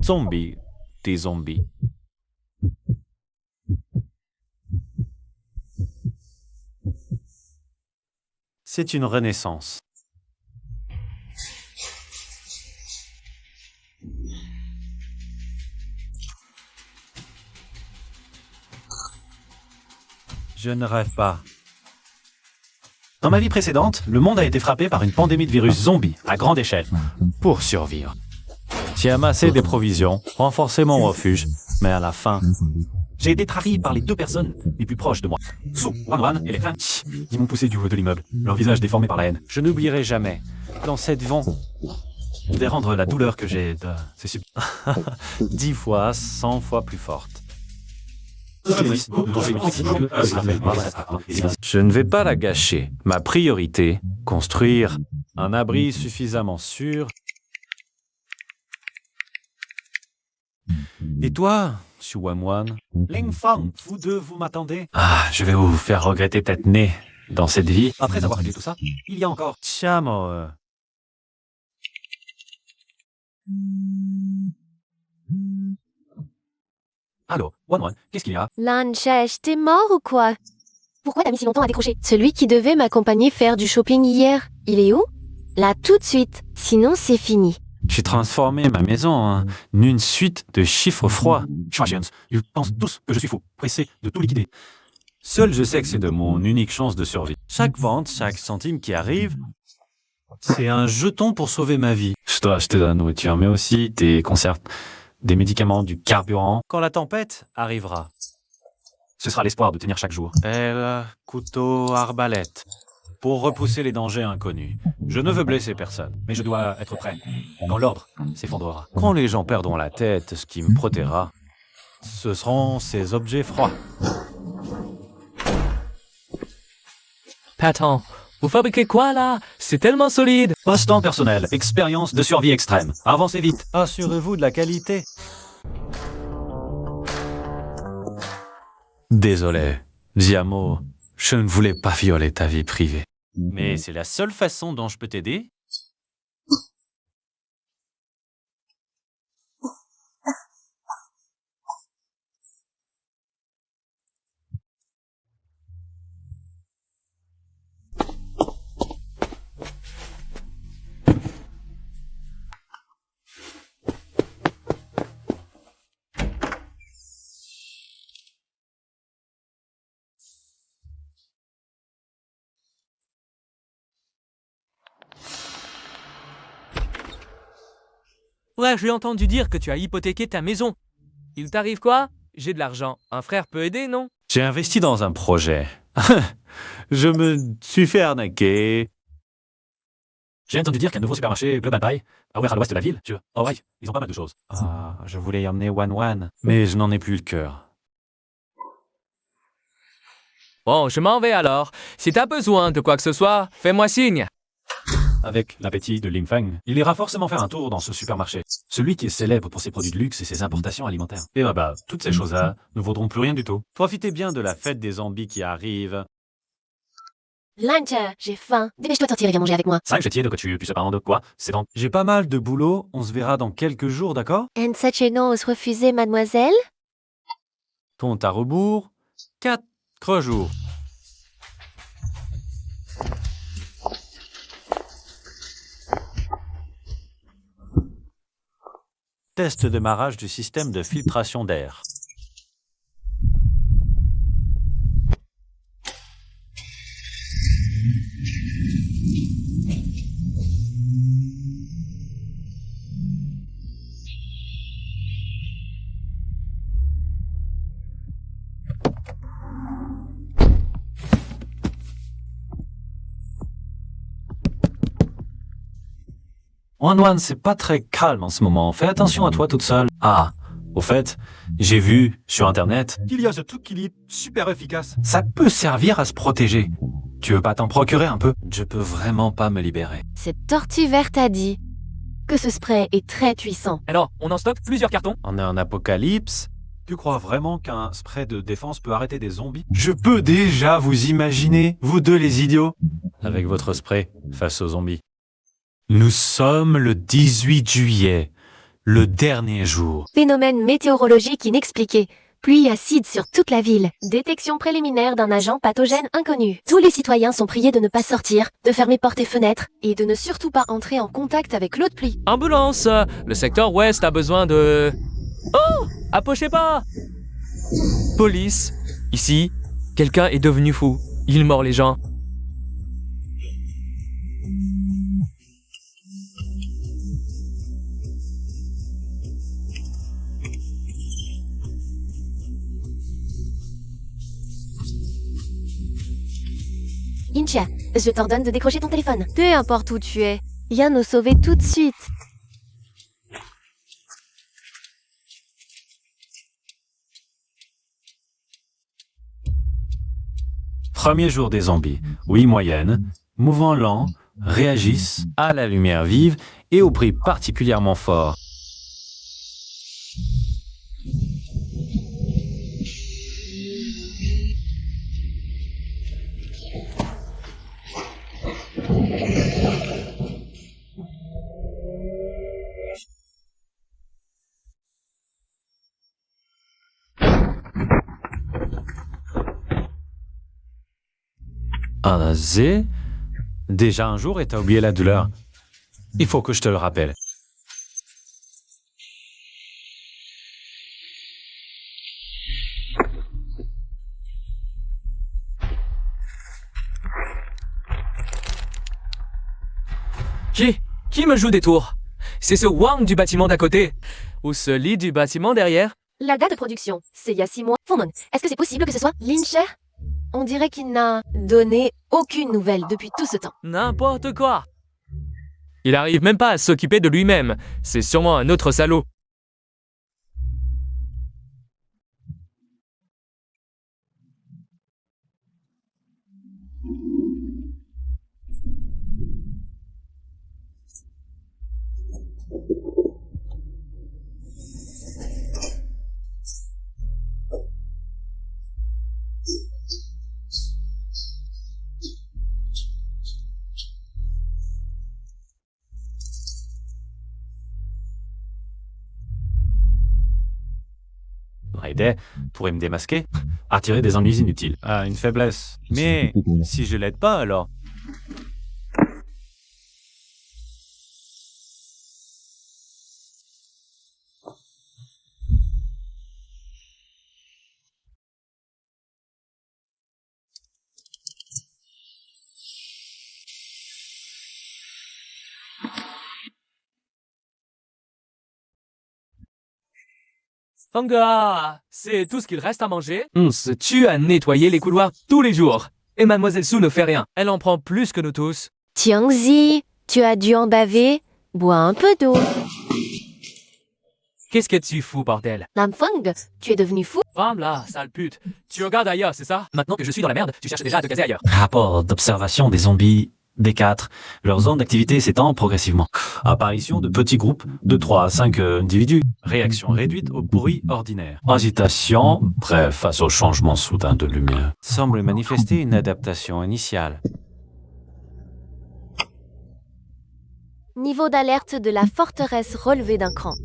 Zombie, des zombies. C'est une renaissance. Je ne rêve pas. Dans ma vie précédente, le monde a été frappé par une pandémie de virus zombies à grande échelle. Pour survivre, j'ai amassé des provisions, renforcé mon refuge, mais à la fin, j'ai été trahi par les deux personnes les plus proches de moi. Su, Wan et les French. Ils m'ont poussé du haut de l'immeuble, leur visage déformé par la haine. Je n'oublierai jamais, dans cette vent, je vais rendre la douleur que j'ai de... C'est super. 10 fois, 100 fois plus forte. Je ne vais pas la gâcher. Ma priorité, construire un abri suffisamment sûr. Et toi, Xuanwan? Ling Fang, vous deux, vous m'attendez? Ah, je vais vous faire regretter d'être né dans cette vie. Après avoir réglé tout ça, il y a encore... Tiamo. Allô, Wan, qu'est-ce qu'il y a? Lanchesh, t'es mort ou quoi? Pourquoi t'as mis si longtemps à décrocher? Celui qui devait m'accompagner faire du shopping hier, il est où? Là, tout de suite. Sinon, c'est fini. J'ai transformé ma maison en une suite de chiffres froids. Ils pensent tous que je suis fou, pressé de tout liquider. Seul je sais que c'est de mon unique chance de survie. Chaque vente, chaque centime qui arrive, c'est un jeton pour sauver ma vie. Je dois acheter de la nourriture, mais aussi des conserves, des médicaments, du carburant. Quand la tempête arrivera, ce sera l'espoir de tenir chaque jour. Pelle, couteau, arbalète. Pour repousser les dangers inconnus. Je ne veux blesser personne, mais je dois être prêt. Quand l'ordre s'effondrera. Quand les gens perdront la tête, ce qui me protégera, ce seront ces objets froids. Patton, vous fabriquez quoi là? C'est tellement solide. Passe-temps personnel, expérience de survie extrême. Avancez vite. Assurez-vous de la qualité. Désolé, Diamo, je ne voulais pas violer ta vie privée. Mais c'est la seule façon dont je peux t'aider. Ouais, j'ai entendu dire que tu as hypothéqué ta maison. Il t'arrive quoi? J'ai de l'argent. Un frère peut aider, non? J'ai investi dans un projet. Je me suis fait arnaquer. J'ai entendu dire qu'un nouveau supermarché Global Buy a ouvert à l'ouest de la ville. Oh ouais, ils ont pas mal de choses. Ah, je voulais y emmener Wan, mais je n'en ai plus le cœur. Bon, je m'en vais alors. Si t'as besoin de quoi que ce soit, fais-moi signe. Avec l'appétit de Ling Fang, il ira forcément faire un tour dans ce supermarché. Celui qui est célèbre pour ses produits de luxe et ses importations alimentaires. Et toutes ces choses-là ne vaudront plus rien du tout. Profitez bien de la fête des zombies qui arrive. Lancher, j'ai faim. Dépêche-toi de sortir et viens manger avec moi. 5 jetiers de couture, puis cependant de quoi? C'est donc... J'ai pas mal de boulot, on se verra dans quelques jours, d'accord? Ensacheno ose refuser, mademoiselle? Compte à rebours, 4 jours. Test de démarrage du système de filtration d'air. Wan, c'est pas très calme en ce moment. Fais attention à toi toute seule. Ah, au fait, j'ai vu sur Internet qu'il y a ce truc qui est super efficace. Ça peut servir à se protéger. Tu veux pas t'en procurer un peu? Je peux vraiment pas me libérer. Cette tortue verte a dit que ce spray est très puissant. Alors, on en stocke plusieurs cartons. On est en apocalypse. Tu crois vraiment qu'un spray de défense peut arrêter des zombies? Je peux déjà vous imaginer, vous deux les idiots, avec votre spray face aux zombies. Nous sommes le 18 juillet. Le dernier jour. Phénomène météorologique inexpliqué. Pluie acide sur toute la ville. Détection préliminaire d'un agent pathogène inconnu. Tous les citoyens sont priés de ne pas sortir, de fermer portes et fenêtres, et de ne surtout pas entrer en contact avec l'eau de pluie. Ambulance! Le secteur ouest a besoin de... Oh! Approchez pas! Police! Ici, quelqu'un est devenu fou. Il mord les gens. Incha, je t'ordonne de décrocher ton téléphone. Peu importe où tu es, viens nous sauver tout de suite. Premier jour des zombies. Oui, moyenne. Mouvant lent, réagissent à la lumière vive et au prix particulièrement fort. Un Z. Déjà un jour et t'as oublié la douleur. Il faut que je te le rappelle. Qui me joue des tours? C'est ce Wang du bâtiment d'à côté. Ou ce Lee du bâtiment derrière? La date de production, c'est il y a 6 mois. Fondon, est-ce que c'est possible que ce soit Lyncher? On dirait qu'il n'a donné aucune nouvelle depuis tout ce temps. N'importe quoi. Il arrive même pas à s'occuper de lui-même. C'est sûrement un autre salaud. Aider pourrait me démasquer, attirer des ennuis inutiles. Ah, une faiblesse. Mais si je l'aide pas, alors... Fanga, c'est tout ce qu'il reste à manger? On se tue à nettoyer les couloirs tous les jours. Et Mademoiselle Su ne fait rien. Elle en prend plus que nous tous. Tiangzi, tu as dû en baver. Bois un peu d'eau. Qu'est-ce que tu fous, bordel? Lamfeng, tu es devenu fou? Femme là, sale pute. Tu regardes ailleurs, c'est ça? Maintenant que je suis dans la merde, tu cherches déjà à te caser ailleurs. Rapport d'observation des zombies D4. Leur zone d'activité s'étend progressivement. Apparition de petits groupes de 3 à 5 individus. Réaction réduite au bruit ordinaire. Agitation, bref, face au changement soudain de lumière. Semble manifester une adaptation initiale. Niveau d'alerte de la forteresse relevé d'un cran.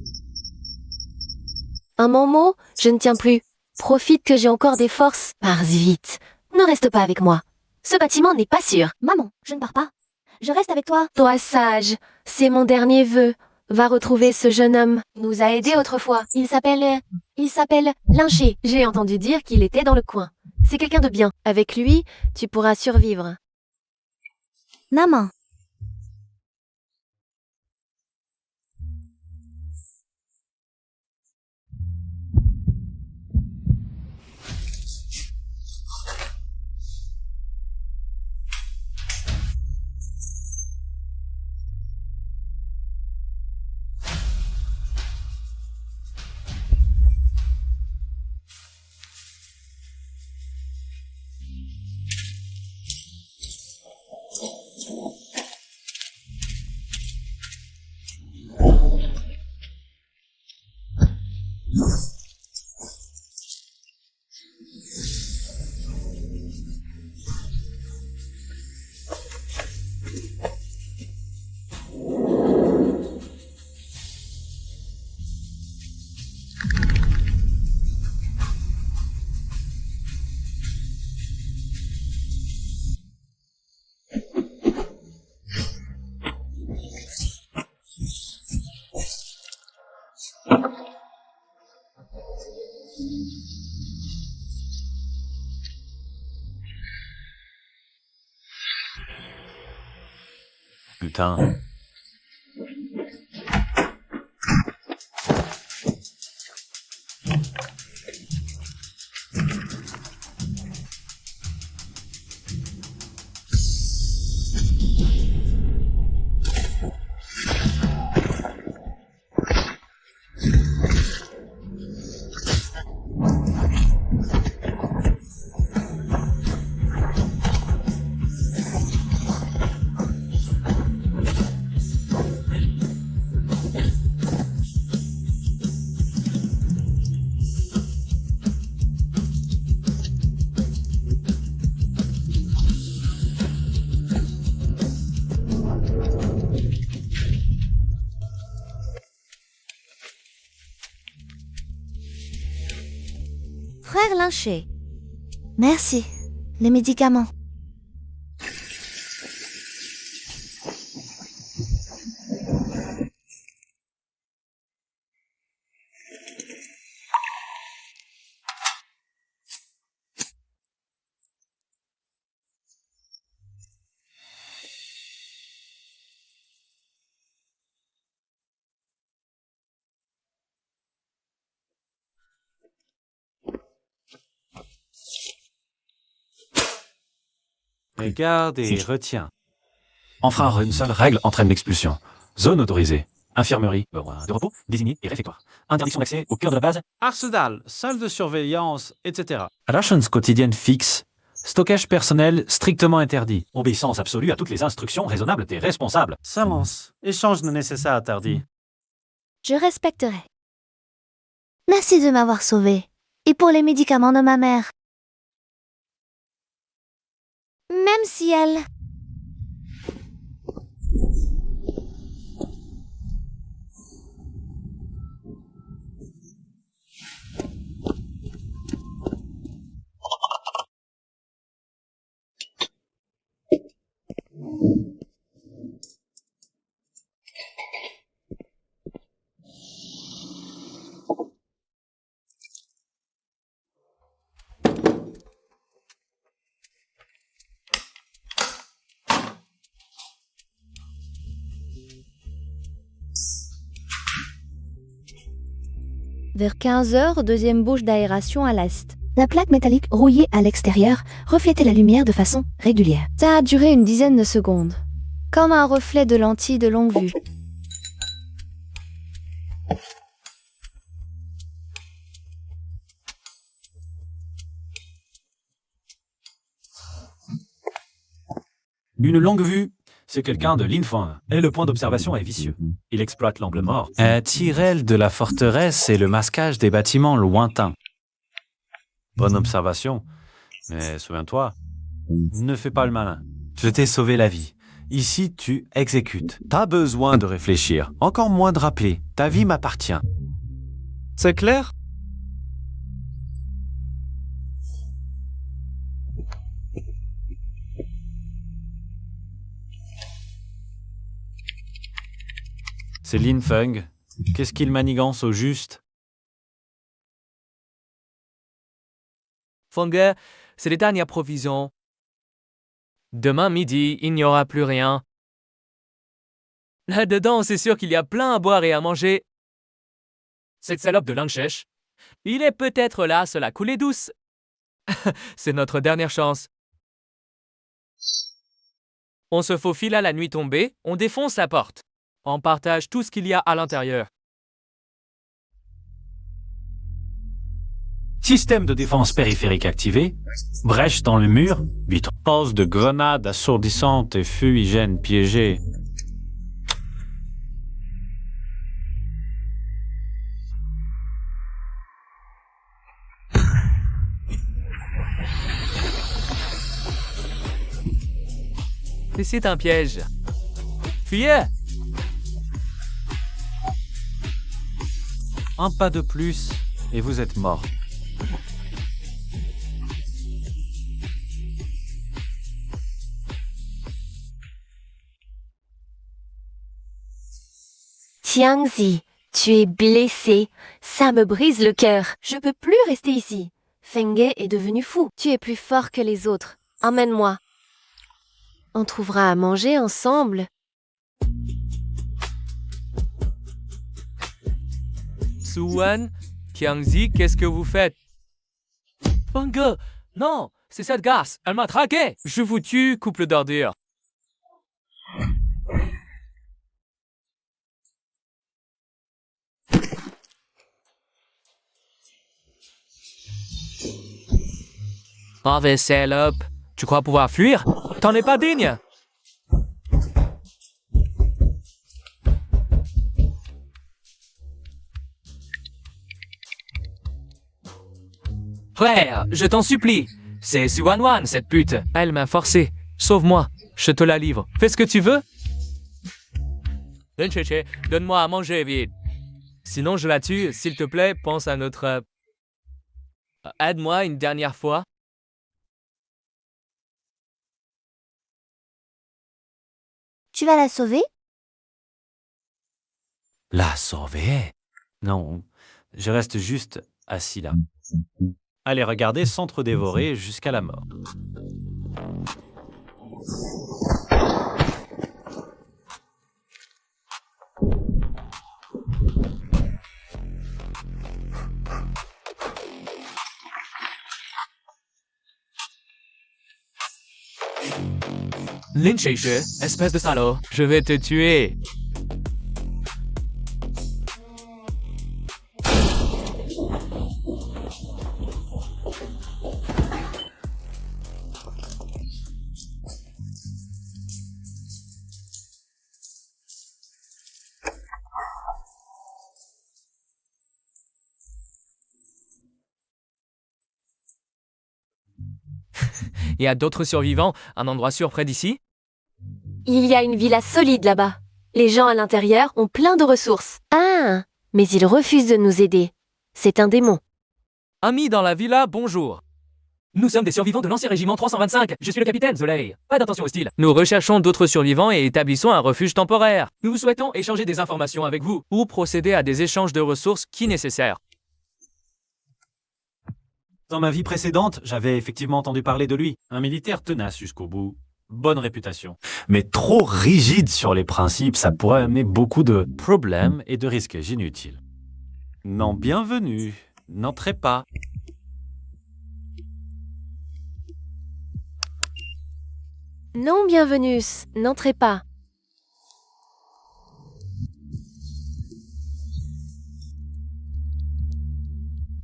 Un Momo, je ne tiens plus. Profite que j'ai encore des forces. Pars vite. Ne reste pas avec moi. Ce bâtiment n'est pas sûr. Maman, je ne pars pas. Je reste avec toi. Toi sage, c'est mon dernier vœu. Va retrouver ce jeune homme. Nous a aidés autrefois. Il s'appelle Lynché. J'ai entendu dire qu'il était dans le coin. C'est quelqu'un de bien. Avec lui, tu pourras survivre. Maman. Putain. Frère Lynché. Merci. Les médicaments. Regarde et retiens. Enfreindre une seule règle entraîne l'expulsion. Zone autorisée. Infirmerie, de repos, désigné et réfectoire. Interdiction d'accès au cœur de la base. Arsenal, salle de surveillance, etc. Rations quotidiennes fixes. Stockage personnel strictement interdit. Obéissance absolue à toutes les instructions raisonnables des responsables. Silence. Échange non nécessaire interdit. Je respecterai. Merci de m'avoir sauvé. Et pour les médicaments de ma mère. Même si elle... Vers 15 heures, deuxième bouche d'aération à l'est. La plaque métallique rouillée à l'extérieur reflétait la lumière de façon régulière. Ça a duré une dizaine de secondes. Comme un reflet de lentille de longue vue. Une longue vue, c'est quelqu'un de l'Info, et le point d'observation est vicieux. Il exploite l'angle mort. Tire-elle de la forteresse et le masquage des bâtiments lointains. Bonne observation, mais souviens-toi, ne fais pas le malin. Je t'ai sauvé la vie. Ici, tu exécutes. T'as besoin de réfléchir, encore moins de rappeler. Ta vie m'appartient. C'est clair? C'est Lin Feng. Qu'est-ce qu'il manigance au juste? Fenger, c'est les dernières provisions. Demain midi, il n'y aura plus rien. Là-dedans, c'est sûr qu'il y a plein à boire et à manger. Cette salope de Langchèche, il est peut-être là, cela coulée douce. C'est notre dernière chance. On se faufile à la nuit tombée, on défonce la porte. On partage tout ce qu'il y a à l'intérieur. Système de défense périphérique activé. Brèche dans le mur. Pose de grenades assourdissantes et fumigènes piégées. C'est un piège. Fuyez! Un pas de plus et vous êtes mort. Tiangzi, tu es blessé. Ça me brise le cœur. Je peux plus rester ici. Fenge est devenu fou. Tu es plus fort que les autres. Emmène-moi. On trouvera à manger ensemble. Suwan, Kiangzi, qu'est-ce que vous faites? Fenge, non, c'est cette garce, elle m'a traqué. Je vous tue, couple d'ordures. Mauvais salope, tu crois pouvoir fuir? T'en es pas digne. Frère, je t'en supplie. C'est Suwanwan, cette pute. Elle m'a forcé. Sauve-moi. Je te la livre. Fais ce que tu veux. Lincheche, donne-moi à manger vite. Sinon, je la tue. S'il te plaît, pense à notre... Aide-moi une dernière fois. Tu vas la sauver? La sauver? Non, je reste juste assis là. À les regarder s'entre-dévorer jusqu'à la mort. Lincheche, espèce de salaud, je vais te tuer. Il y a d'autres survivants, un endroit sûr près d'ici? Il y a une villa solide là-bas. Les gens à l'intérieur ont plein de ressources. Ah, mais ils refusent de nous aider. C'est un démon. Amis dans la villa, bonjour. Nous sommes des survivants de l'ancien régiment 325. Je suis le capitaine Zoleil. Pas d'intention hostile. Nous recherchons d'autres survivants et établissons un refuge temporaire. Nous souhaitons échanger des informations avec vous ou procéder à des échanges de ressources qui nécessaires. Dans ma vie précédente, j'avais effectivement entendu parler de lui. Un militaire tenace jusqu'au bout. Bonne réputation. Mais trop rigide sur les principes, ça pourrait amener beaucoup de problèmes et de risques inutiles. Non, bienvenue. N'entrez pas. Non, bienvenue. N'entrez pas.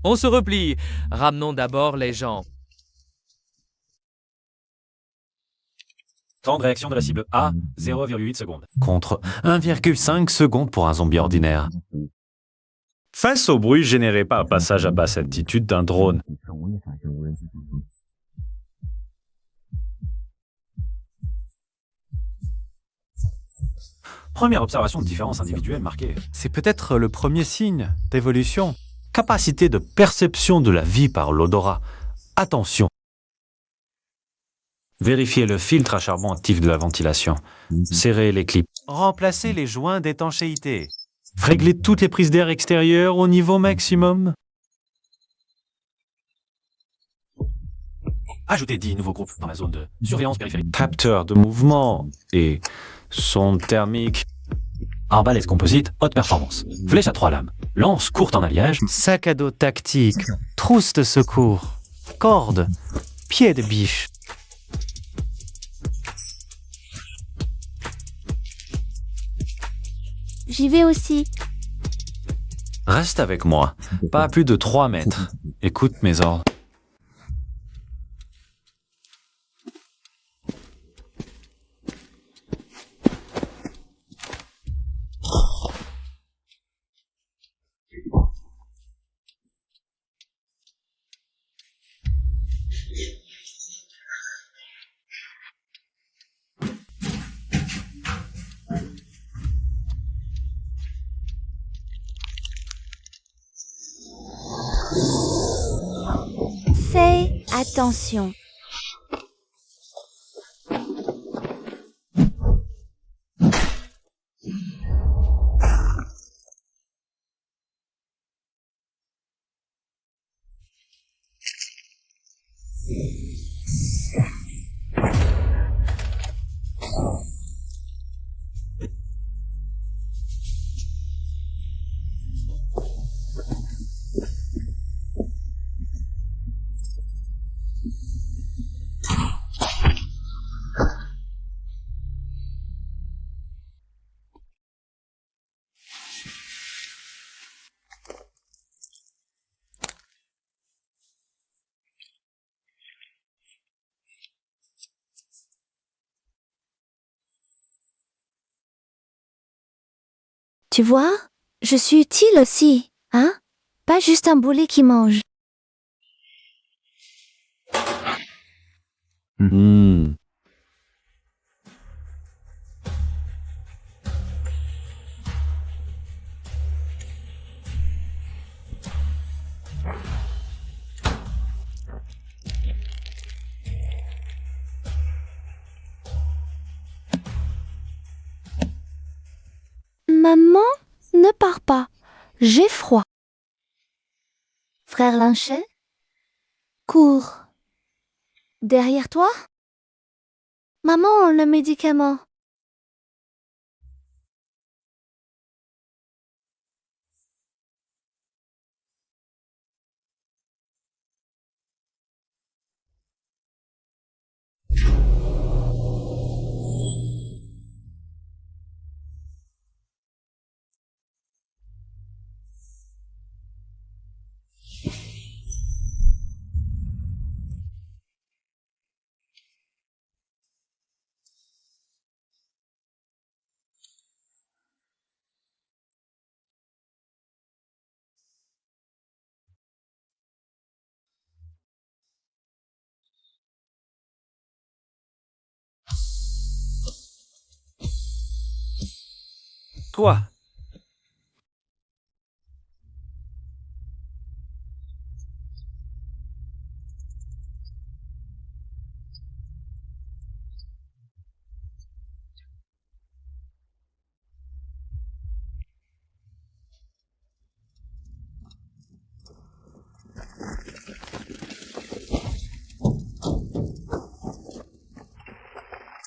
On se replie. Ramenons d'abord les gens. Temps de réaction de la cible A, 0,8 secondes. Contre 1,5 secondes pour un zombie ordinaire. Face au bruit généré par le passage à basse altitude d'un drone. Première observation de différence individuelle marquée. C'est peut-être le premier signe d'évolution. Capacité de perception de la vie par l'odorat. Attention. Vérifiez le filtre à charbon actif de la ventilation. Serrez les clips. Remplacez les joints d'étanchéité. Réglez toutes les prises d'air extérieures au niveau maximum. Ajoutez 10 nouveaux groupes dans la zone de surveillance périphérique. Capteur de mouvement et sonde thermique. Arbalète composite, haute performance. Flèche à 3 lames. Lance courte en alliage. Sac à dos tactique. Trousse de secours. Corde. Pied de biche. J'y vais aussi. Reste avec moi. Pas à plus de 3 mètres. Écoute mes ordres. Fais attention. Tu vois, je suis utile aussi, hein? Pas juste un boulet qui mange. Hmm. Maman, ne pars pas. J'ai froid. Frère Linchet? Cours. Derrière toi? Maman, le médicament. Toi,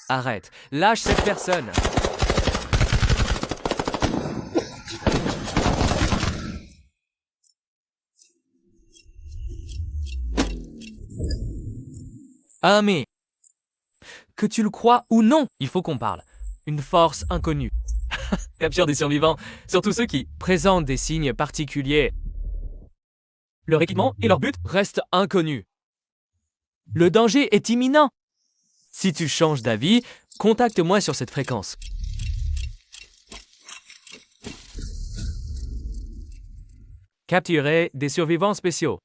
Arrête, lâche cette personne. Ah mais, que tu le crois ou non, il faut qu'on parle. Une force inconnue. Capture des survivants, surtout ceux qui présentent des signes particuliers. Leur équipement et leur but restent inconnus. Le danger est imminent. Si tu changes d'avis, contacte-moi sur cette fréquence. Capturer des survivants spéciaux.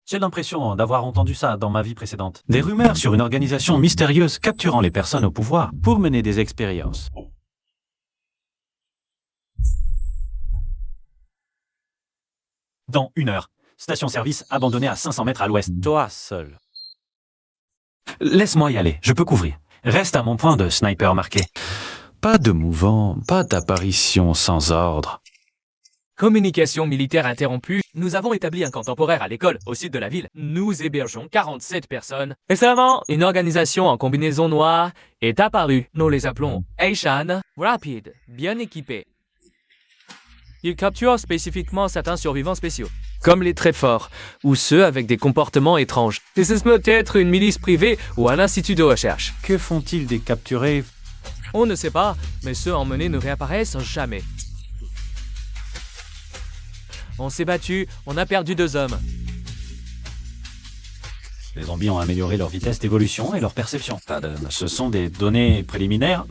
j'ai l'impression d'avoir entendu ça dans ma vie précédente. Des rumeurs sur une organisation mystérieuse capturant les personnes au pouvoir pour mener des expériences. Dans 1 heure, station-service abandonnée à 500 mètres à l'ouest. Toi seul. Laisse-moi y aller, je peux couvrir. Reste à mon point de sniper marqué. Pas de mouvement, pas d'apparition sans ordre. Communication militaire interrompue. Nous avons établi un camp temporaire à l'école, au sud de la ville. Nous hébergeons 47 personnes. Récemment, une organisation en combinaison noire est apparue. Nous les appelons Aishan, rapide, bien équipés. Ils capturent spécifiquement certains survivants spéciaux, comme les très forts, ou ceux avec des comportements étranges. Et c'est peut-être une milice privée ou un institut de recherche. Que font-ils des capturés? On ne sait pas, mais ceux emmenés ne réapparaissent jamais. On s'est battu, on a perdu 2 hommes. Les zombies ont amélioré leur vitesse d'évolution et leur perception. Ce sont des données préliminaires.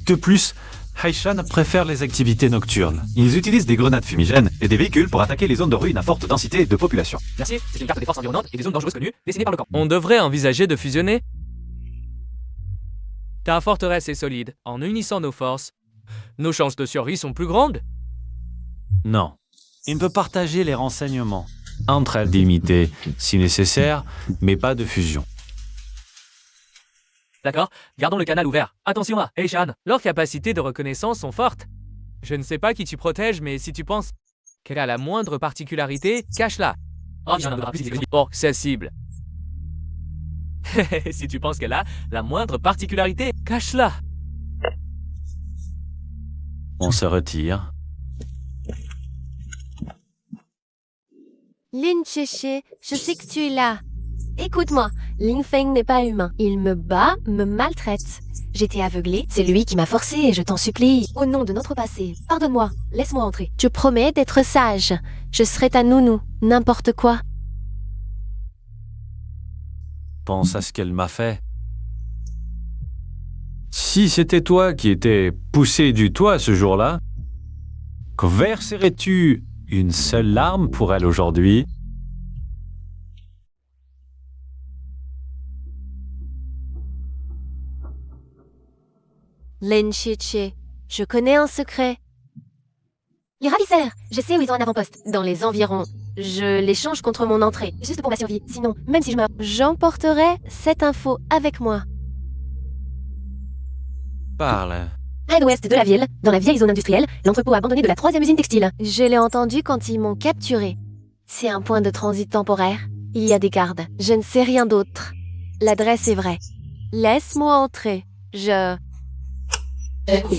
De plus, Haishan préfère les activités nocturnes. Ils utilisent des grenades fumigènes et des véhicules pour attaquer les zones de ruines à forte densité de population. Merci, c'est une carte des forces environnantes et des zones dangereuses connues, dessinée par le camp. On devrait envisager de fusionner. Ta forteresse est solide. En unissant nos forces, nos chances de survie sont plus grandes. Non. Il peut partager les renseignements entre elles limitées, si nécessaire, mais pas de fusion. D'accord, gardons le canal ouvert. Attention à Aishan, leurs capacités de reconnaissance sont fortes. Je ne sais pas qui tu protèges, mais si tu penses qu'elle a la moindre particularité, cache-la. Pour sa cible. Si tu penses qu'elle a la moindre particularité, cache-la. On se retire. Lin Cheche, je sais que tu es là. Écoute-moi, Lin Feng n'est pas humain. Il me bat, me maltraite. J'étais aveuglée, c'est lui qui m'a forcée et je t'en supplie. Au nom de notre passé, pardonne-moi, laisse-moi entrer. Je promets d'être sage. Je serai ta nounou, n'importe quoi. Pense à ce qu'elle m'a fait. Si c'était toi qui étais poussé du toit ce jour-là, verserais-tu une seule larme pour elle aujourd'hui? Lenchiche, je connais un secret. Les ravisseurs, je sais où ils ont un avant-poste. Dans les environs. Je l'échange contre mon entrée, juste pour ma survie. Sinon, même si je meurs, j'emporterai cette info avec moi. Parle. À l'ouest de la ville, dans la vieille zone industrielle, l'entrepôt abandonné de la 3e usine textile. Je l'ai entendu quand ils m'ont capturé. C'est un point de transit temporaire. Il y a des gardes. Je ne sais rien d'autre. L'adresse est vraie. Laisse-moi entrer.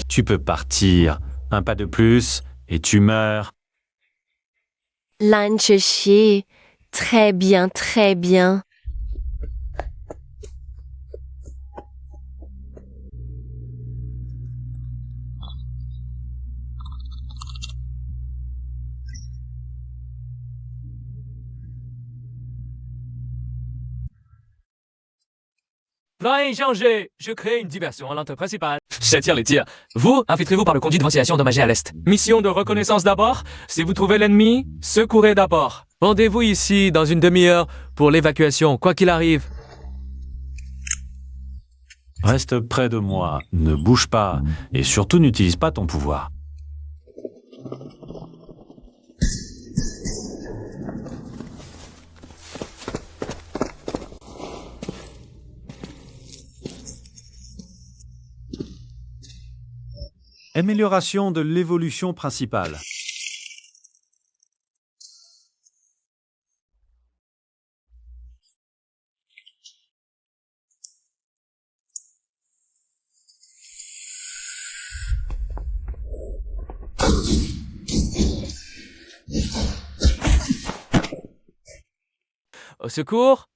Tu peux partir. Un pas de plus et tu meurs. Lanchechier. Très bien, très bien. Plan est changé. Je crée une diversion à l'entrée principale. J'attire les tirs. Vous, infiltrez-vous par le conduit de ventilation endommagé à l'est. Mission de reconnaissance d'abord. Si vous trouvez l'ennemi, secourez d'abord. Rendez-vous ici dans une demi-heure pour l'évacuation, quoi qu'il arrive. Reste près de moi, ne bouge pas et surtout n'utilise pas ton pouvoir. Amélioration de l'évolution principale. Au secours.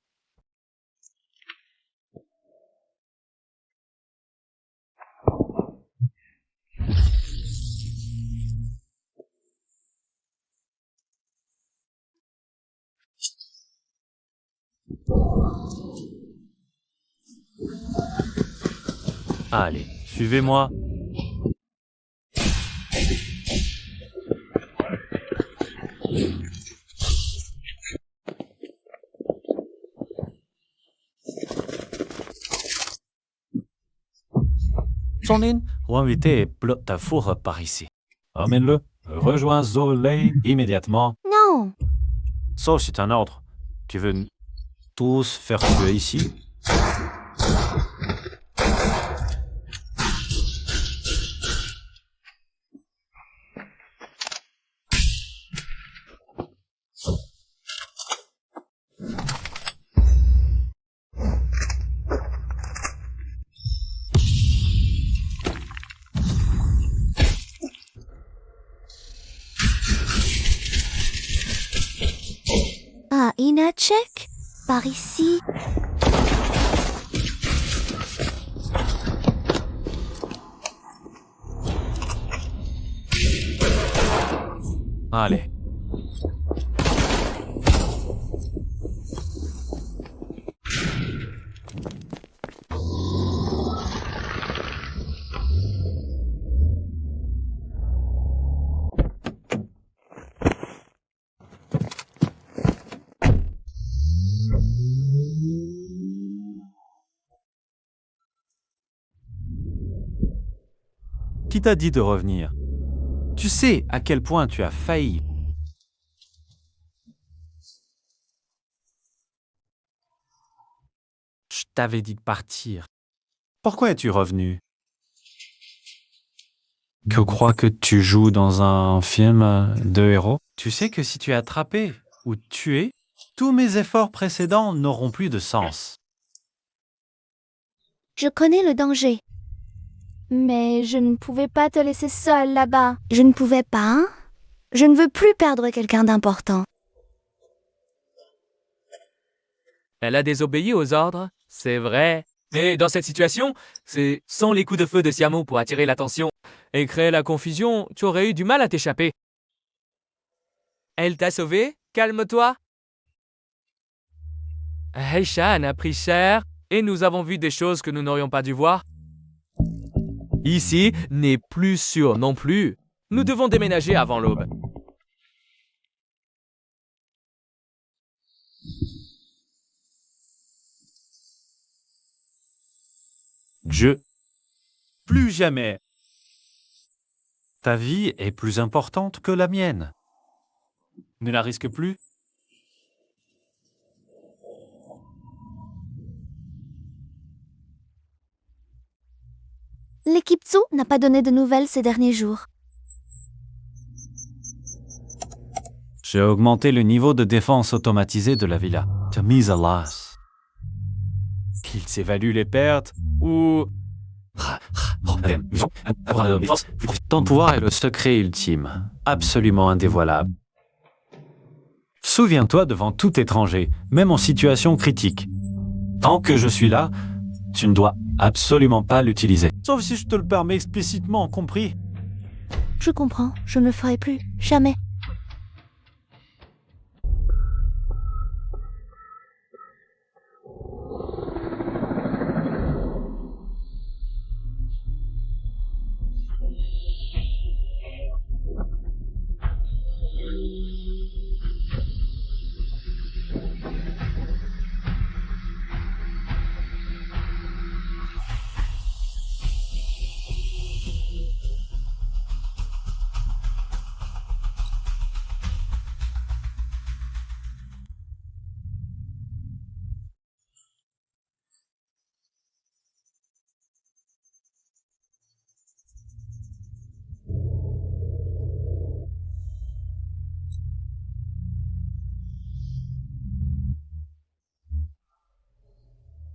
Allez, suivez-moi. Sonlin, invité et bloque ta fourre par ici. Emmène-le. Rejoins Zolei immédiatement. Non. Sauf c'est un ordre. Tu veux tous faire tuer ici? Ah, Inachek? Par ici? Allez. Qui t'a dit de revenir? Tu sais à quel point tu as failli. Je t'avais dit de partir. Pourquoi es-tu revenu? Que crois que tu joues dans un film de héros? Tu sais que si tu es attrapé ou tué, tous mes efforts précédents n'auront plus de sens. Je connais le danger. Mais je ne pouvais pas te laisser seule là-bas. Je ne pouvais pas, hein? Je ne veux plus perdre quelqu'un d'important. Elle a désobéi aux ordres, c'est vrai. Mais dans cette situation, c'est sans les coups de feu de Siamo pour attirer l'attention et créer la confusion, tu aurais eu du mal à t'échapper. Elle t'a sauvé? Calme-toi. Heishan a pris cher et nous avons vu des choses que nous n'aurions pas dû voir. Ici n'est plus sûr non plus. Nous devons déménager avant l'aube. Dieu. Plus jamais. Ta vie est plus importante que la mienne. Ne la risque plus. L'équipe Tsu n'a pas donné de nouvelles ces derniers jours. J'ai augmenté le niveau de défense automatisé de la villa. Tu as mis à l'as. Qu'il s'évalue les pertes ou... Ton pouvoir est le secret ultime, absolument indévoilable. Souviens-toi devant tout étranger, même en situation critique. Tant que je suis là, tu ne dois absolument pas l'utiliser. Sauf si je te le permets explicitement, compris? Je comprends, je ne le ferai plus. Jamais.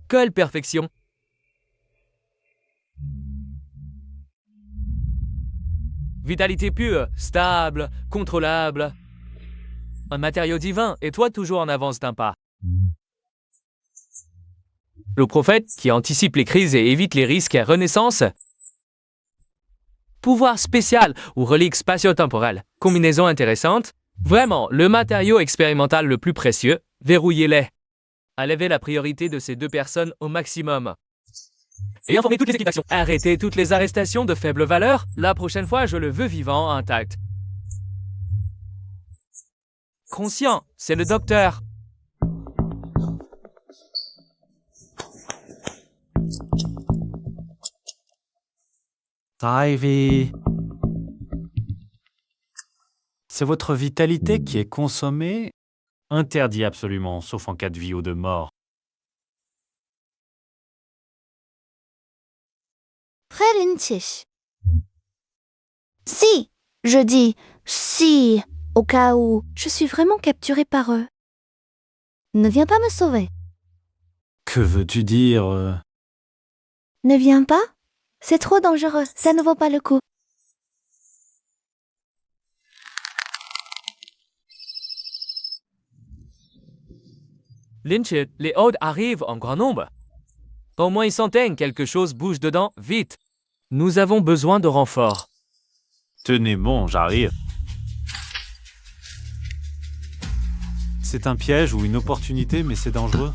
Quelle perfection! Vitalité pure, stable, contrôlable. Un matériau divin, et toi toujours en avance d'un pas. Le prophète qui anticipe les crises et évite les risques à Renaissance. Pouvoir spécial ou relique spatio-temporelle. Combinaison intéressante. Vraiment, le matériau expérimental le plus précieux. Verrouillez-les. Élevez la priorité de ces deux personnes au maximum. Et informez toutes les équipes d'action. Arrêtez toutes les arrestations de faible valeur. La prochaine fois, je le veux vivant, intact. Conscient, c'est le docteur. Ivy. C'est votre vitalité qui est consommée? Interdit absolument, sauf en cas de vie ou de mort. Frère Lynch. Si, je dis si, au cas où je suis vraiment capturée par eux. Ne viens pas me sauver. Que veux-tu dire Ne viens pas? C'est trop dangereux, ça ne vaut pas le coup. Lynch, les Odes arrivent en grand nombre. Au moins une centaine, quelque chose bouge dedans, vite. Nous avons besoin de renforts. Tenez bon, j'arrive. C'est un piège ou une opportunité, mais c'est dangereux.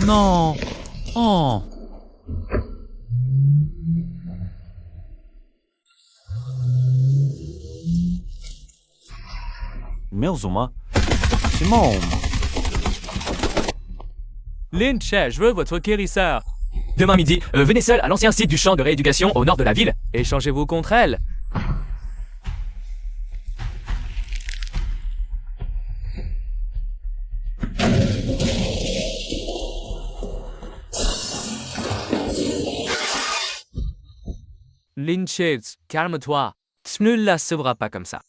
Non. Oh. Merzuma. C'est mon... Lynch, je veux votre guérisseur. Demain midi, venez seul à l'ancien site du champ de rééducation au nord de la ville. Échangez-vous contre elle. Lynchets, calme-toi. Tu ne la sauveras pas comme ça.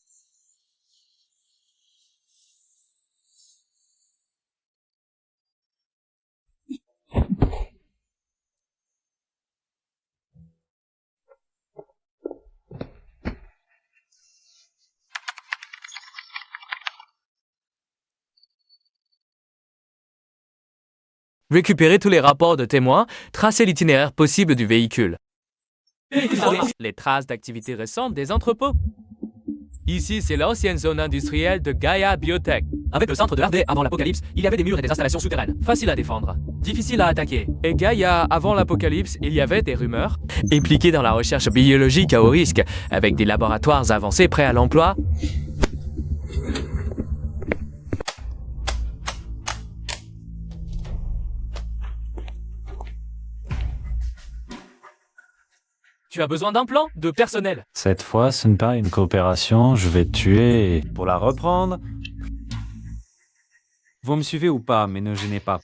Récupérez tous les rapports de témoins, tracez l'itinéraire possible du véhicule. Les traces d'activités récentes des entrepôts. Ici, c'est l'ancienne zone industrielle de Gaia Biotech. Avec le centre de Harday avant l'apocalypse, il y avait des murs et des installations souterraines. Facile à défendre, difficile à attaquer. Et Gaia, avant l'apocalypse, il y avait des rumeurs impliquées dans la recherche biologique à haut risque, avec des laboratoires avancés prêts à l'emploi. Tu as besoin d'un plan, de personnel. Cette fois, ce n'est pas une coopération, je vais te tuer pour la reprendre. Vous me suivez ou pas, mais ne gênez pas.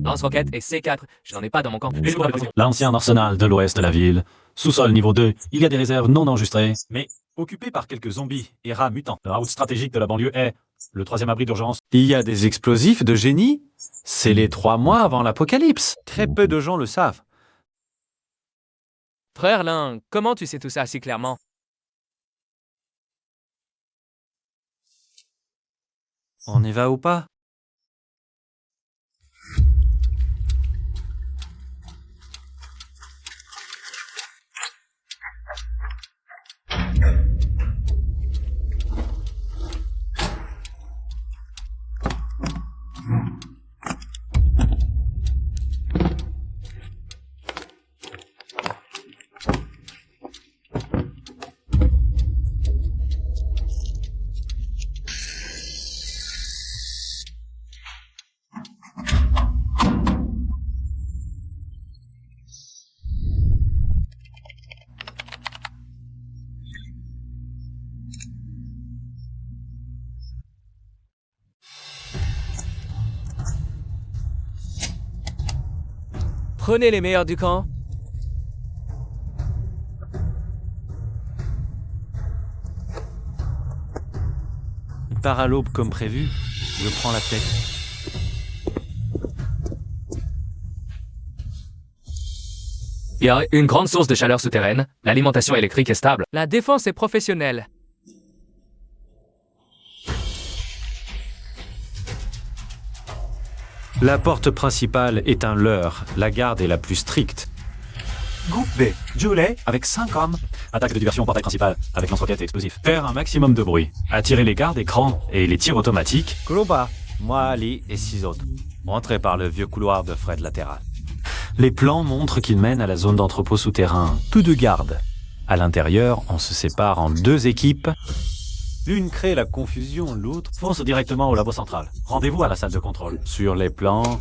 Lance-roquette et C4, je n'en ai pas dans mon camp. L'ancien arsenal de l'ouest de la ville. Sous-sol niveau 2, il y a des réserves non enregistrées, mais occupées par quelques zombies et rats mutants. La route stratégique de la banlieue est le 3e abri d'urgence. Il y a des explosifs de génie. C'est les 3 mois avant l'apocalypse. Très peu de gens le savent. Frère Lin, comment tu sais tout ça si clairement? On y va ou pas? Prenez les meilleurs du camp. Il part à l'aube comme prévu. Je prends la tête. Il y a une grande source de chaleur souterraine. L'alimentation électrique est stable. La défense est professionnelle. La porte principale est un leurre. La garde est la plus stricte. Groupe B, Julet, avec 5 hommes. Attaque de diversion portail principal, avec lance-roquettes et explosifs. Faire un maximum de bruit. Attirer les gardes écrans et les tirs automatiques. Globa, moi, Ali et 6 autres. Rentrez par le vieux couloir de Fred latéral. Les plans montrent qu'ils mènent à la zone d'entrepôt souterrain. Peu de gardes. À l'intérieur, on se sépare en 2 équipes. L'une crée la confusion, l'autre fonce directement au labo central. Rendez-vous à la salle de contrôle. Sur les plans,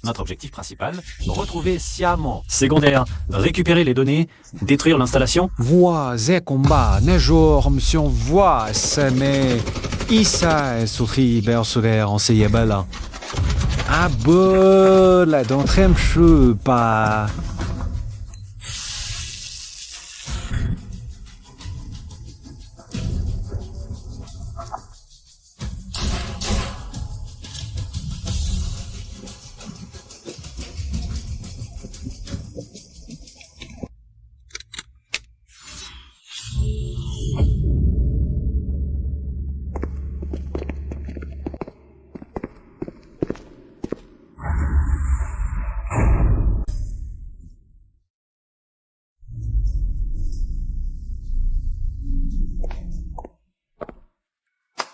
notre objectif principal, retrouver Siamo. Secondaire, récupérer les données, détruire l'installation. Voix et combat, nejor mission voix, mais Issa et Soutri Bersoler en Seyabala. Ah bon, la d'entrée me pas.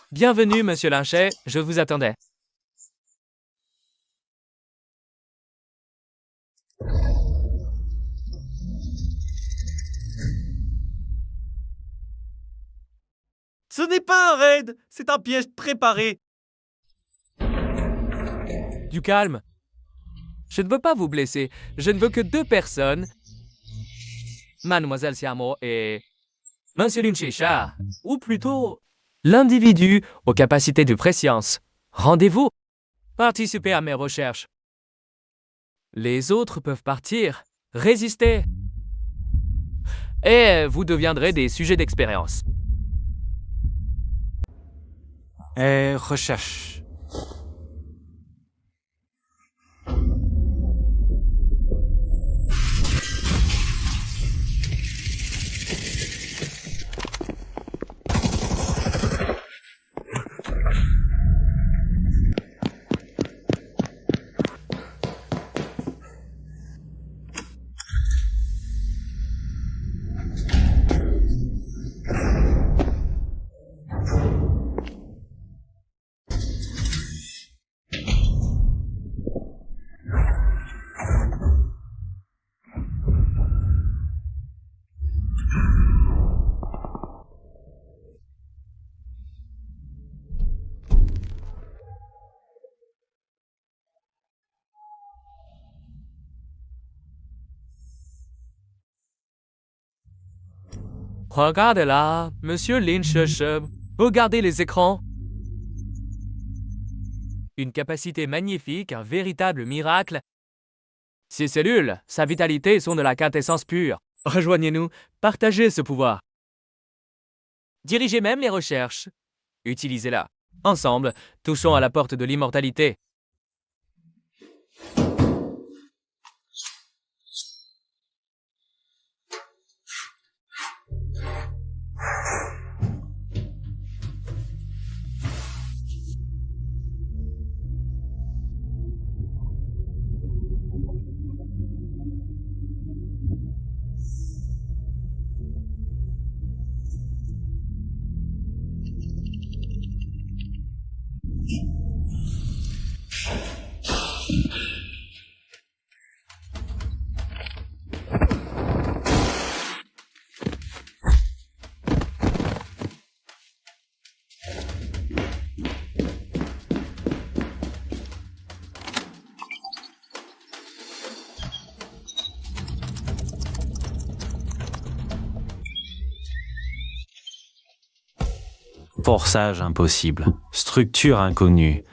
Bienvenue, monsieur Linchet, je vous attendais. Ce n'est pas un raid, c'est un piège préparé. Du calme. Je ne veux pas vous blesser. Je ne veux que 2 personnes. Mademoiselle Siamo et Monsieur Linchesha, ou plutôt l'individu aux capacités de préscience. Rendez-vous. Participez à mes recherches. Les autres peuvent partir. Résistez. Et vous deviendrez des sujets d'expérience. Et recherche. Regardez là, Monsieur Linchesha. Regardez les écrans. Une capacité magnifique, un véritable miracle. Ces cellules, sa vitalité sont de la quintessence pure. Rejoignez-nous, partagez ce pouvoir. Dirigez même les recherches. Utilisez-la. Ensemble, touchons à la porte de l'immortalité. Forçage impossible. Structure inconnue.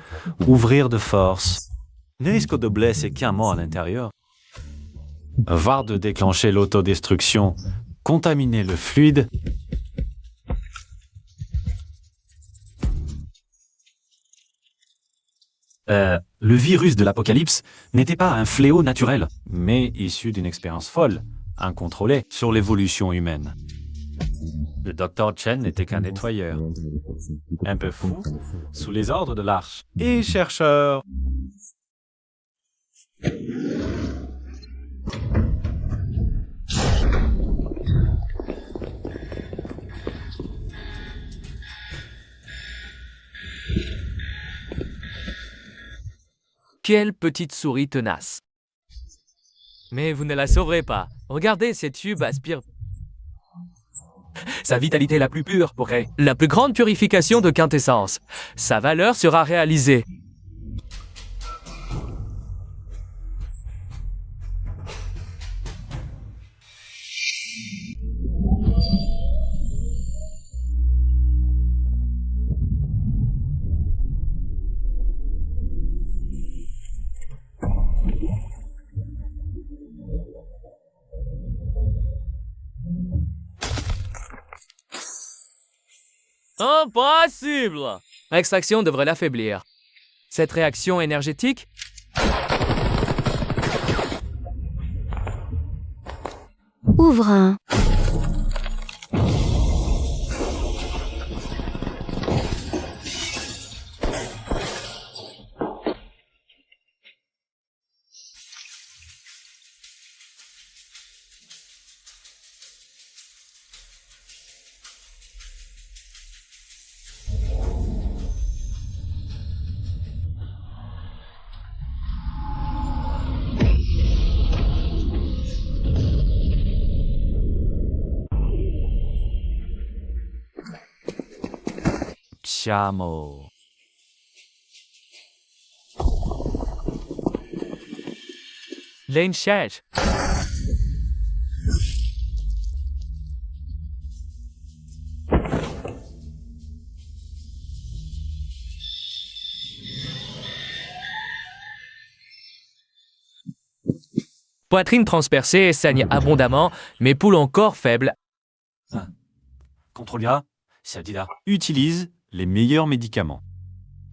Ouvrir de force. Ne risque de blesser qu'un mot à l'intérieur. Var de déclencher l'autodestruction. Contaminer le fluide. Le virus de l'apocalypse n'était pas un fléau naturel, mais issu d'une expérience folle, incontrôlée, sur l'évolution humaine. Le docteur Chen n'était qu'un nettoyeur, un peu fou, sous les ordres de l'Arche, et chercheur. Quelle petite souris tenace. Mais vous ne la sauverez pas. Regardez, ces tubes aspirent sa vitalité la plus pure pour créer la plus grande purification de quintessence. Sa valeur sera réalisée. Impossible! L'extraction devrait l'affaiblir. Cette réaction énergétique Ouvre un. Siamo. Lane Church. Poitrine transpercée, saigne abondamment, mais poules encore faibles. Contrôlera, Sadida utilise les meilleurs médicaments.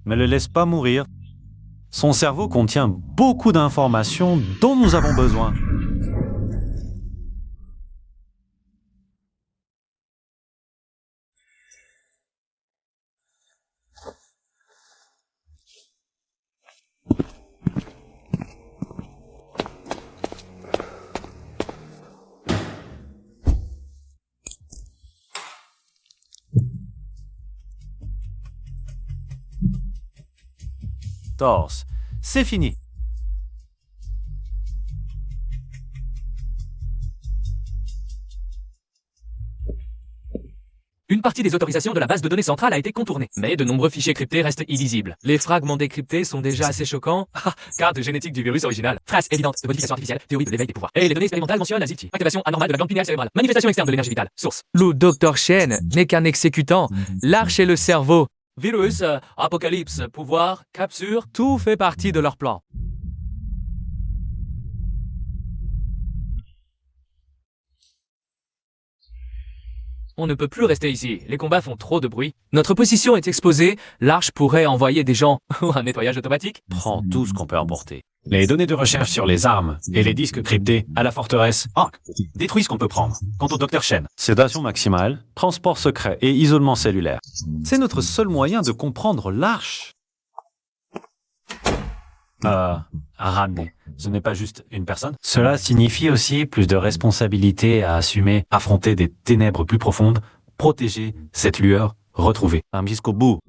Mais ne le laisse pas mourir. Son cerveau contient beaucoup d'informations dont nous avons besoin. Torse, c'est fini. Une partie des autorisations de la base de données centrale a été contournée, mais de nombreux fichiers cryptés restent illisibles. Les fragments décryptés sont déjà assez choquants. Carte génétique du virus original, traces évidentes de modification artificielle, théorie de l'éveil des pouvoirs. Et les données expérimentales mentionnent AZT, activation anormale de la glande pinéale cérébrale, manifestation externe de l'énergie vitale, source. Le Dr. Shen n'est qu'un exécutant, l'arche et le cerveau. Virus, apocalypse, pouvoir, capture, tout fait partie de leur plan. On ne peut plus rester ici, les combats font trop de bruit. Notre position est exposée, l'arche pourrait envoyer des gens ou un nettoyage automatique. Prends tout ce qu'on peut emporter. Les données de recherche sur les armes et les disques cryptés à la forteresse. Détruis ce qu'on peut prendre. Quant au Dr. Shen, sédation maximale, transport secret et isolement cellulaire. C'est notre seul moyen de comprendre l'arche. À ramener. Ce n'est pas juste une personne. Cela signifie aussi plus de responsabilités à assumer, affronter des ténèbres plus profondes, protéger cette lueur, retrouver. Jusqu'au bout.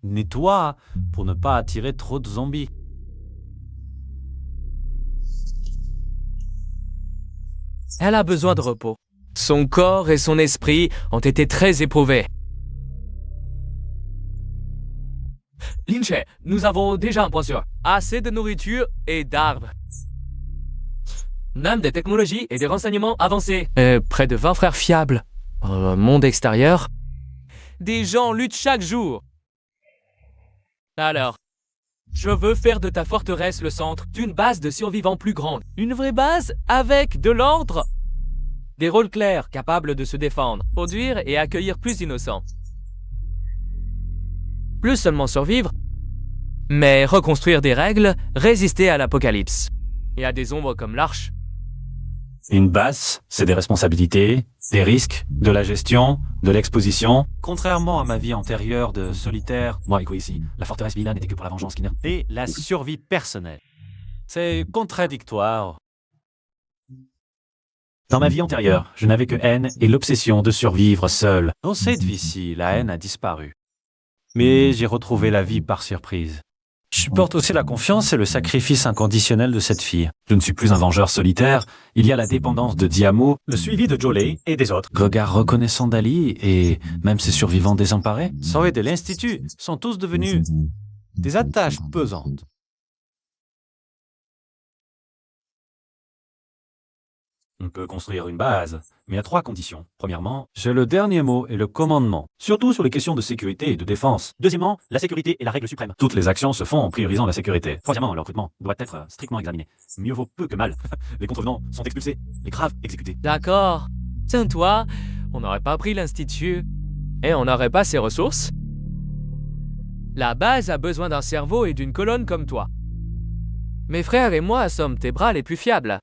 Nettoie pour ne pas attirer trop de zombies. Elle a besoin de repos. Son corps et son esprit ont été très éprouvés. Lynch, nous avons déjà un point sûr. Assez de nourriture et d'arbres. Même des technologies et des renseignements avancés. Près de 20 frères fiables. Monde extérieur. Des gens luttent chaque jour. Alors, je veux faire de ta forteresse le centre d'une base de survivants plus grande. Une vraie base avec de l'ordre. Des rôles clairs, capables de se défendre, produire et accueillir plus d'innocents. Plus seulement survivre, mais reconstruire des règles, résister à l'apocalypse. Et à des ombres comme l'Arche. Une base, c'est des responsabilités, des risques, de la gestion, de l'exposition. Contrairement à ma vie antérieure de solitaire, moi, ici, la forteresse Villa n'était que pour la vengeance Skinner. Et la survie personnelle. C'est contradictoire. Dans ma vie antérieure, je n'avais que haine et l'obsession de survivre seul. Dans cette vie-ci, la haine a disparu. Mais j'ai retrouvé la vie par surprise. Je supporte aussi la confiance et le sacrifice inconditionnel de cette fille. Je ne suis plus un vengeur solitaire, il y a la dépendance de Diamo, le suivi de Jolie et des autres. Regard reconnaissant d'Ali et même ses survivants désemparés. Sorry de l'Institut sont tous devenus des attaches pesantes. On peut construire une base, mais à 3 conditions. Premièrement, j'ai le dernier mot et le commandement, surtout sur les questions de sécurité et de défense. Deuxièmement, la sécurité est la règle suprême. Toutes les actions se font en priorisant la sécurité. Troisièmement, le recrutement doit être strictement examiné. Mieux vaut peu que mal. Les contrevenants sont expulsés, les graves exécutés. D'accord. Tiens-toi, on n'aurait pas pris l'Institut et on n'aurait pas ses ressources. La base a besoin d'un cerveau et d'une colonne comme toi. Mes frères et moi sommes tes bras les plus fiables.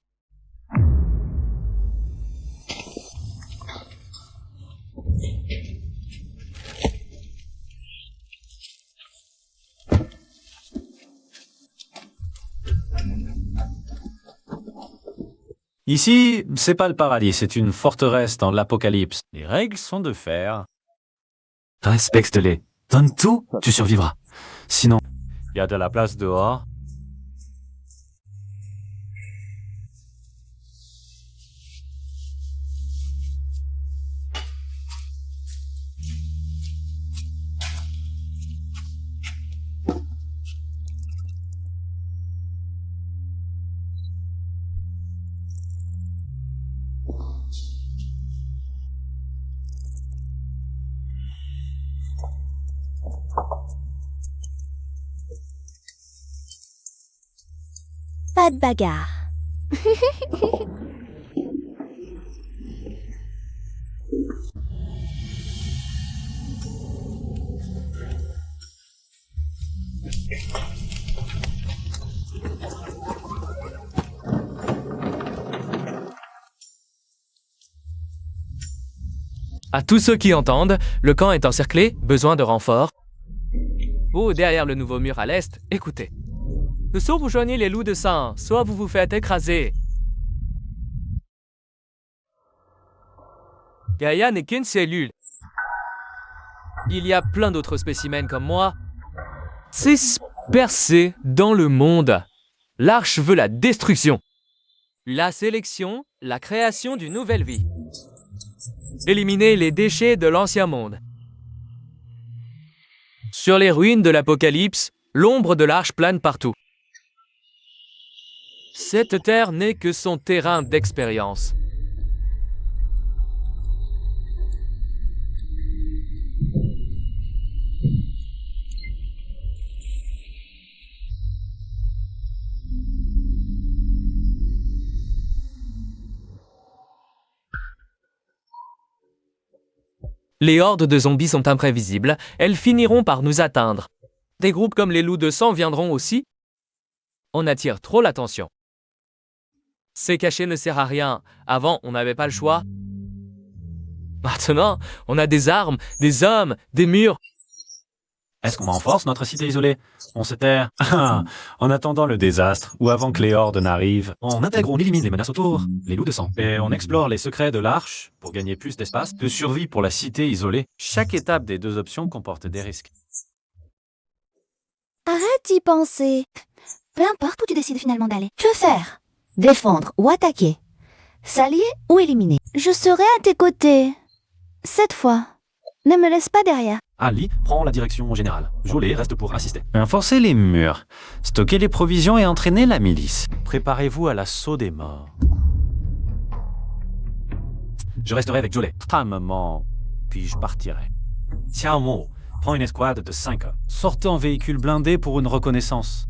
Ici, c'est pas le paradis, c'est une forteresse dans l'apocalypse. Les règles sont de fer. Respecte-les. Donne tout, tu survivras. Sinon, il y a de la place dehors. Pas de bagarre. À tous ceux qui entendent, le camp est encerclé, besoin de renfort. Vous, derrière le nouveau mur à l'est, écoutez. Soit vous joignez les loups de sang, soit vous vous faites écraser. Gaïa n'est qu'une cellule. Il y a plein d'autres spécimens comme moi. C'est dispersé dans le monde. L'Arche veut la destruction. La sélection, la création d'une nouvelle vie. Éliminer les déchets de l'ancien monde. Sur les ruines de l'Apocalypse, l'ombre de l'Arche plane partout. Cette terre n'est que son terrain d'expérience. Les hordes de zombies sont imprévisibles, elles finiront par nous atteindre. Des groupes comme les loups de sang viendront aussi. On attire trop l'attention. Se cacher ne sert à rien. Avant, on n'avait pas le choix. Maintenant, on a des armes, des hommes, des murs. Est-ce qu'on renforce notre cité isolée? On se terre. En attendant le désastre, ou avant que les hordes n'arrivent, on intègre, on élimine les menaces autour, les loups de sang. Et on explore les secrets de l'Arche pour gagner plus d'espace, de survie pour la cité isolée. Chaque étape des deux options comporte des risques. Arrête d'y penser. Peu importe où tu décides finalement d'aller. Que faire? Défendre ou attaquer? S'allier ou éliminer? Je serai à tes côtés. Cette fois, ne me laisse pas derrière. Ali prend la direction générale. Jolet reste pour assister. Renforcer les murs, stocker les provisions et entraîner la milice. Préparez-vous à l'assaut des morts. Je resterai avec Jolet. Tramement, puis je partirai. Xiaomo prend une escouade de 5 hommes. Sortez en véhicule blindé pour une reconnaissance.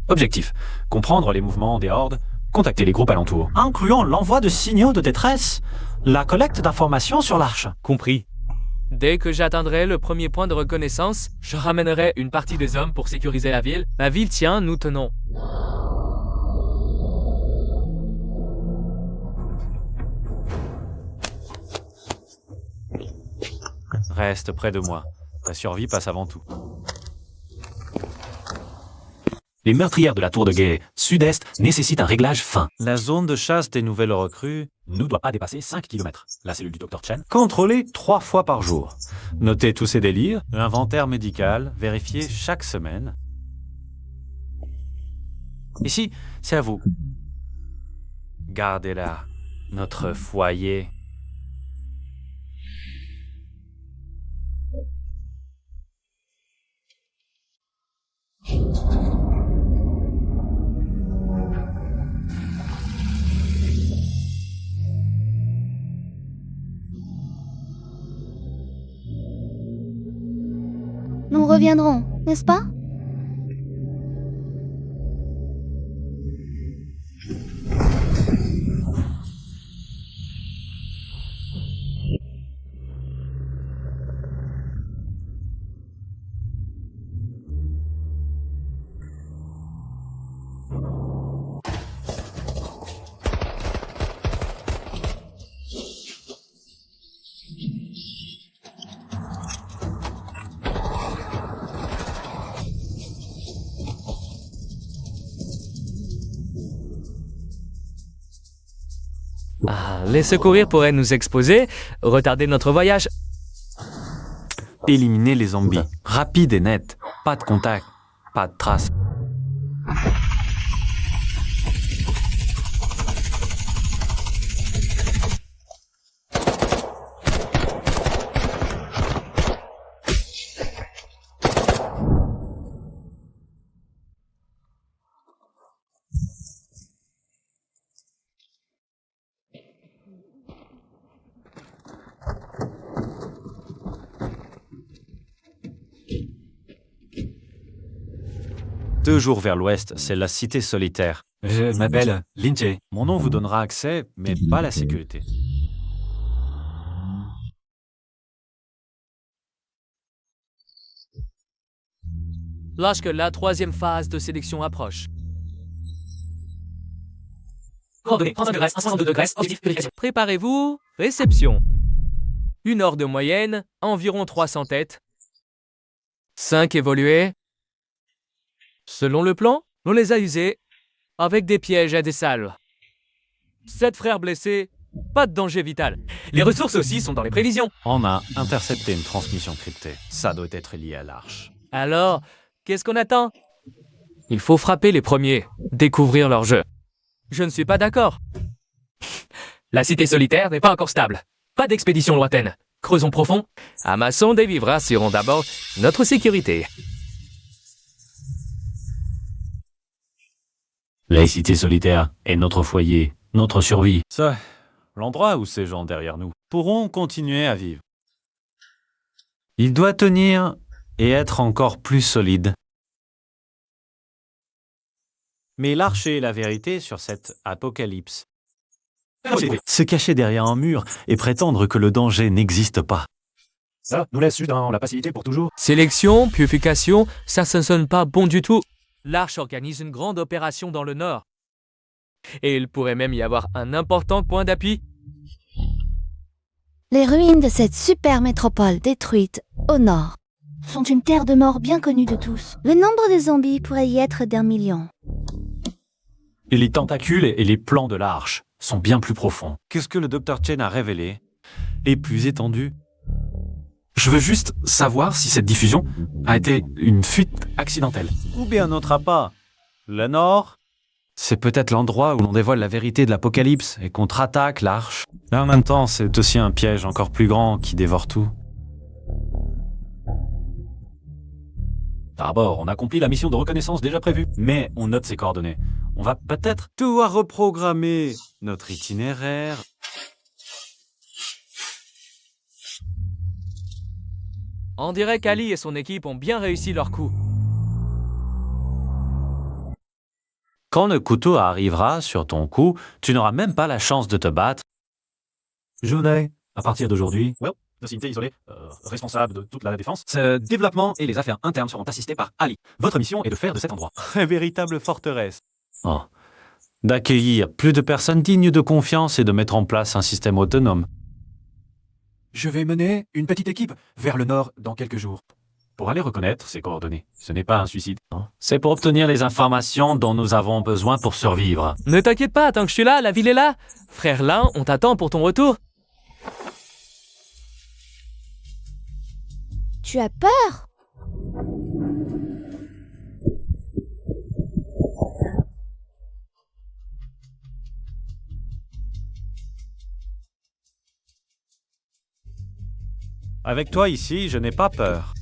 Objectif, comprendre les mouvements des hordes, contacter les groupes alentours. Incluant l'envoi de signaux de détresse, la collecte d'informations sur l'Arche. Compris. Dès que j'atteindrai le premier point de reconnaissance, je ramènerai une partie des hommes pour sécuriser la ville. La ville tient, nous tenons. Reste près de moi. Ta survie passe avant tout. Les meurtrières de la tour de guet sud-est nécessitent un réglage fin. La zone de chasse des nouvelles recrues ne doit pas dépasser 5 km. La cellule du Dr Chen, contrôlée 3 fois par jour. Notez tous ces délires, l'inventaire médical, vérifié chaque semaine. Ici, c'est à vous. Gardez-la, notre foyer. Nous reviendrons, n'est-ce pas? Les secourir pourraient nous exposer, retarder notre voyage. Éliminer les zombies. Rapide et net. Pas de contact. Pas de traces. 2 jours vers l'ouest, c'est la cité solitaire. Je m'appelle Linje. Mon nom vous donnera accès, mais pas la sécurité. Lorsque la 3e phase de sélection approche. Coordonnées, 35 de graisse, 1,62 de graisse, objectif, vérification. Préparez-vous, réception. 1 heure de moyenne, environ 300 têtes. 5 évolués. Selon le plan, on les a usés avec des pièges à des salles. 7 frères blessés, pas de danger vital. Les ressources aussi sont dans les prévisions. On a intercepté une transmission cryptée. Ça doit être lié à l'arche. Alors, qu'est-ce qu'on attend? Il faut frapper les premiers, découvrir leur jeu. Je ne suis pas d'accord. La cité solitaire n'est pas encore stable. Pas d'expédition lointaine. Creusons profond. Amassons des vivres, assurons d'abord notre sécurité. La cité solitaire est notre foyer, notre survie. C'est l'endroit où ces gens derrière nous pourront continuer à vivre. Il doit tenir et être encore plus solide. Mais l'archer est la vérité sur cette apocalypse. Se cacher derrière un mur et prétendre que le danger n'existe pas. Ça nous laisse juste dans la passivité pour toujours. Sélection, purification, ça ne sonne pas bon du tout. L'Arche organise une grande opération dans le nord. Et il pourrait même y avoir un important point d'appui. Les ruines de cette super métropole détruite au nord sont une terre de mort bien connue de tous. Le nombre de zombies pourrait y être d'1 million. Et les tentacules et les plans de l'arche sont bien plus profonds que ce que le Dr. Chen a révélé, et plus étendus. Je veux juste savoir si cette diffusion a été une fuite accidentelle. Ou bien notre appât. Le Nord, c'est peut-être l'endroit où l'on dévoile la vérité de l'apocalypse et contre-attaque l'arche. Mais en même temps, c'est aussi un piège encore plus grand qui dévore tout. D'abord, on accomplit la mission de reconnaissance déjà prévue, mais on note ses coordonnées. On va peut-être devoir reprogrammer notre itinéraire. On dirait qu'Ali et son équipe ont bien réussi leur coup. Quand le couteau arrivera sur ton cou, tu n'auras même pas la chance de te battre. Journée, à partir d'aujourd'hui, de cité isolée, responsable de toute la défense. Ce développement et les affaires internes seront assistés par Ali. Votre mission est de faire de cet endroit Une véritable forteresse. Oh. D'accueillir plus de personnes dignes de confiance et de mettre en place un système autonome. Je vais mener une petite équipe vers le nord dans quelques jours. Pour aller reconnaître ces coordonnées. Ce n'est pas un suicide. C'est pour obtenir les informations dont nous avons besoin pour survivre. Ne t'inquiète pas, tant que je suis là, la ville est là. Frère Lin, on t'attend pour ton retour. Tu as peur? Avec toi ici, je n'ai pas peur.